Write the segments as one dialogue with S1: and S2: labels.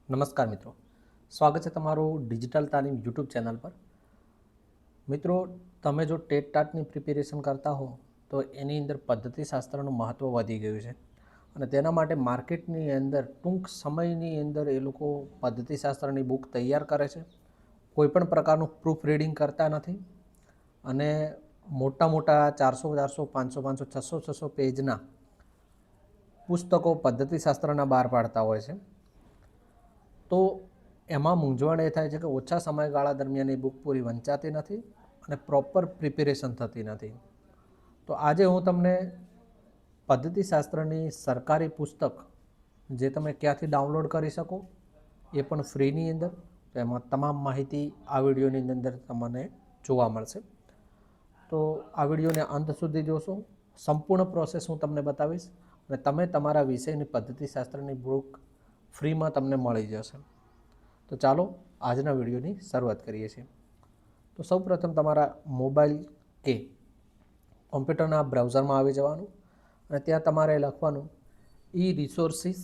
S1: નમસ્કાર મિત્રો, સ્વાગત છે તમારું ડિજિટલ તાલીમ યુટ્યુબ ચેનલ પર. મિત્રો, તમે જો ટેટ ટાટની પ્રિપેરેશન કરતા હો તો એની અંદર પદ્ધતિશાસ્ત્રનું મહત્ત્વ વધી ગયું છે અને તેના માટે માર્કેટની અંદર ટૂંક સમયની અંદર એ લોકો પદ્ધતિશાસ્ત્રની બુક તૈયાર કરે છે. કોઈપણ પ્રકારનું પ્રૂફ રીડિંગ કરતા નથી અને મોટા મોટા 400, 500, 600 પેજના પુસ્તકો પદ્ધતિશાસ્ત્રના બહાર પાડતા હોય છે. તો એમાં મૂંઝવણ એ થાય છે કે ઓછા સમયગાળા દરમિયાન એ બુક પૂરી વંચાતી નથી અને પ્રોપર પ્રિપેરેશન થતી નથી. તો આજે હું તમને પદ્ધતિશાસ્ત્રની સરકારી પુસ્તક જે તમે ક્યાંથી ડાઉનલોડ કરી શકો એ પણ ફ્રીની અંદર, તો એમાં તમામ માહિતી આ વિડીયોની અંદર તમને જોવા મળશે. તો આ વિડીયોને અંત સુધી જોશો, સંપૂર્ણ પ્રોસેસ હું તમને બતાવીશ અને તમે તમારા વિષયની પદ્ધતિશાસ્ત્રની બુક ફ્રીમાં તમને મળી જશે. તો ચાલો આજના વિડીયોની શરૂઆત કરીએ છીએ. તો સૌપ્રથમ તમારા મોબાઈલ કે કોમ્પ્યુટરના બ્રાઉઝરમાં આવી જવાનું અને ત્યાં તમારે લખવાનું e-resources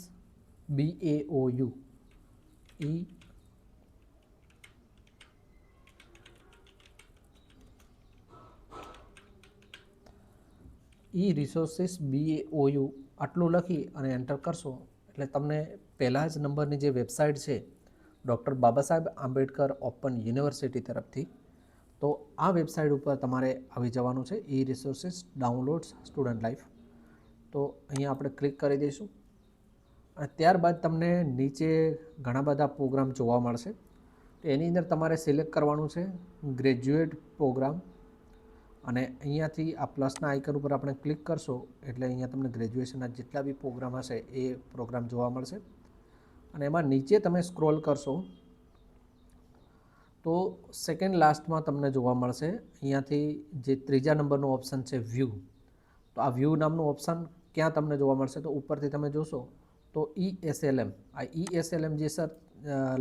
S1: BAOU e-resources BAOU આટલું લખી અને એન્ટર કરશો એટલે તમને પહેલા જ નંબરની જે વેબસાઇટ છે doctor Baba Saheb Ambedkar open university તરફથી, તો આ વેબસાઇટ ઉપર તમારે આવી જવાનું છે e-resources ડાઉનલોડ્સ સ્ટુડન્ટ લાઈફ. તો અહીંયા આપણે ક્લિક કરી દઈશું અને ત્યારબાદ તમને નીચે ઘણા બધા પ્રોગ્રામ જોવા મળશે. તો એની અંદર તમારે સિલેક્ટ કરવાનું છે ગ્રેજ્યુએટ પ્રોગ્રામ અને અહીંયાથી આ પ્લસના આઇકન ઉપર આપણે ક્લિક કરશો એટલે અહીંયા તમને ગ્રેજ્યુએશનના જેટલા બી પ્રોગ્રામ હશે એ પ્રોગ્રામ જોવા મળશે. અને એમાં નીચે તમે સ્ક્રોલ કરશો તો સેકન્ડ લાસ્ટમાં તમને જોવા મળશે અહીંયાથી જે ત્રીજા નંબરનું ઓપ્શન છે વ્યૂ. તો આ વ્યૂ નામનું ઓપ્શન ક્યાં તમને જોવા મળશે? તો ઉપરથી તમે જોશો તો ESLM, આ ESLM જે સર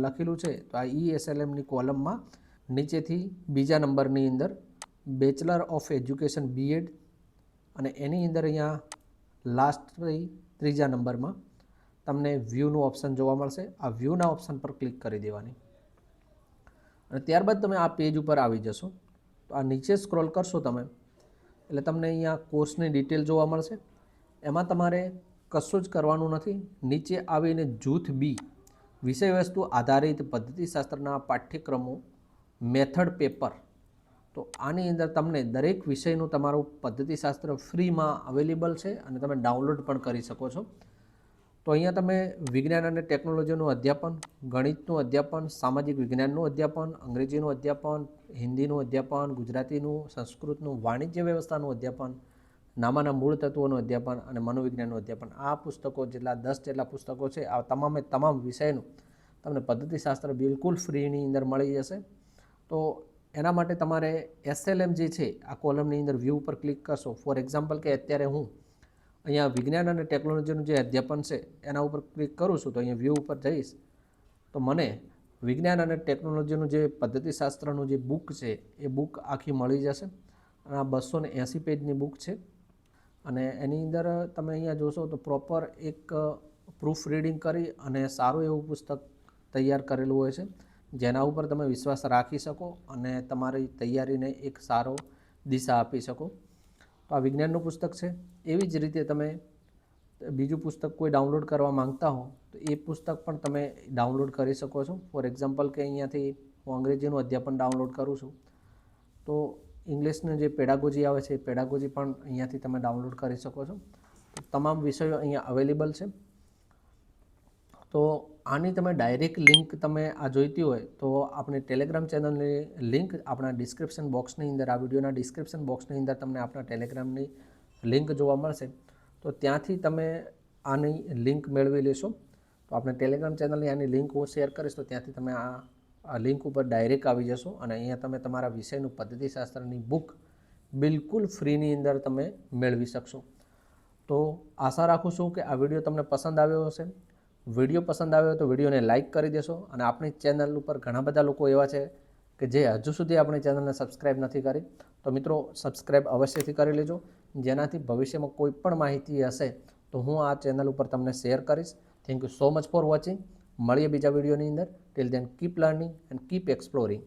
S1: લખેલું છે, તો આ ESLMની કોલમમાં નીચેથી બીજા નંબરની અંદર બેચલર ઓફ એજ્યુકેશન BEd અને એની અંદર અહીંયા લાસ્ટ ત્રીજા નંબરમાં તમને વ્યૂનું ઓપ્શન જોવા મળશે. આ વ્યૂના ઓપ્શન પર ક્લિક કરી દેવાની અને ત્યારબાદ તમે આ પેજ ઉપર આવી જશો. તો આ નીચે સ્ક્રોલ કરશો તમે એટલે તમને અહીંયા કોર્સની ડિટેલ જોવા મળશે. એમાં તમારે કશું જ કરવાનું નથી. નીચે આવીને જૂથ B વિષય વસ્તુ આધારિત પદ્ધતિશાસ્ત્રના પાઠ્યક્રમો મેથડ પેપર, તો આની અંદર તમને દરેક વિષયનું તમારું પદ્ધતિશાસ્ત્ર ફ્રીમાં અવેલેબલ છે અને તમે ડાઉનલોડ પણ કરી શકો છો. તો અહીંયા તમે વિજ્ઞાન અને ટેકનોલોજીનું અધ્યાપન, ગણિતનું અધ્યાપન, સામાજિક વિજ્ઞાનનું અધ્યાપન, અંગ્રેજીનું અધ્યાપન, હિન્દીનું અધ્યાપન, ગુજરાતીનું, સંસ્કૃતનું, વાણિજ્ય વ્યવસ્થાનું અધ્યાપન, નામાના મૂળ તત્વોનું અધ્યાપન અને મનોવિજ્ઞાનનું અધ્યાપન, આ પુસ્તકો જેટલા 10 જેટલા પુસ્તકો છે આ તમામે તમામ વિષયનું તમને પદ્ધતિશાસ્ત્ર બિલકુલ ફ્રીની અંદર મળી જશે. તો એના માટે તમારે SLM જે છે આ કોલમની અંદર વ્યૂ ઉપર ક્લિક કરશો. ફોર એક્ઝામ્પલ કે અત્યારે હું અહીંયા વિજ્ઞાન અને ટેકનોલોજીનું જે અધ્યાપન છે એના ઉપર ક્લિક કરું છું તો અહીંયા વ્યૂ ઉપર જઈશ તો મને વિજ્ઞાન અને ટેકનોલોજીનું જે પદ્ધતિશાસ્ત્રનું જે બુક છે એ બુક આખી મળી જશે અને આ 280 પેજની બુક છે અને એની અંદર તમે અહીંયા જોશો તો પ્રોપર એક પ્રૂફ રીડિંગ કરી અને સારું એવું પુસ્તક તૈયાર કરેલું હોય છે જેના ઉપર તમે વિશ્વાસ રાખી શકો અને તમારી તૈયારીને એક સારો દિશા આપી શકો. તો આ વિજ્ઞાનનું પુસ્તક છે. એવી જ રીતે તમે બીજું પુસ્તક કોઈ ડાઉનલોડ કરવા માંગતા હો તો એ પુસ્તક પણ તમે ડાઉનલોડ કરી શકો છો. ફોર એક્ઝામ્પલ કે અહીંયાથી હું અંગ્રેજીનું અધ્યાપન ડાઉનલોડ કરું છું તો ઇંગ્લિશનું જે પેડાગોજી આવે છે એ પેડાગોજી પણ અહીંયાથી તમે ડાઉનલોડ કરી શકો છો. તો તમામ વિષયો અહીંયા અવેલેબલ છે. તો આની તમે ડાયરેક્ટ લિંક તમે આ જોઈતી હોય તો આપણી ટેલિગ્રામ ચેનલની લિંક આપણા ડિસ્ક્રિપ્શન બોક્સની અંદર, આ વિડીયોના ડિસ્ક્રિપ્શન બોક્સની અંદર તમને આપણા ટેલિગ્રામની લિંક જોવા મળશે. તો ત્યાંથી તમે આની લિંક મેળવી લેશો. તો આપણે ટેલિગ્રામ ચેનલની આની લિંક હું શેર કરીશ તો ત્યાંથી તમે આ લિંક ઉપર ડાયરેક્ટ આવી જશો અને અહીંયા તમે તમારા વિષયનું પદ્ધતિશાસ્ત્રની બુક બિલકુલ ફ્રીની અંદર તમે મેળવી શકશો. તો આશા રાખું છું કે આ વિડીયો તમને પસંદ આવ્યો હશે. વિડીયો પસંદ આવ્યો તો વિડીયોને લાઇક કરી દેશો અને આપણી ચેનલ ઉપર ઘણા બધા લોકો એવા છે કે જે હજુ સુધી આપણી ચેનલને સબસ્ક્રાઈબ નથી કરી. તો મિત્રો સબસ્ક્રાઈબ અવશ્યથી કરી લેજો જેનાથી ભવિષ્યમાં કોઈ પણ માહિતી હશે તો હું આ ચેનલ ઉપર તમને શેર કરીશ. Thank you so much for watching. મળીએ બીજા વિડીયોની અંદર. Till then keep learning and keep exploring.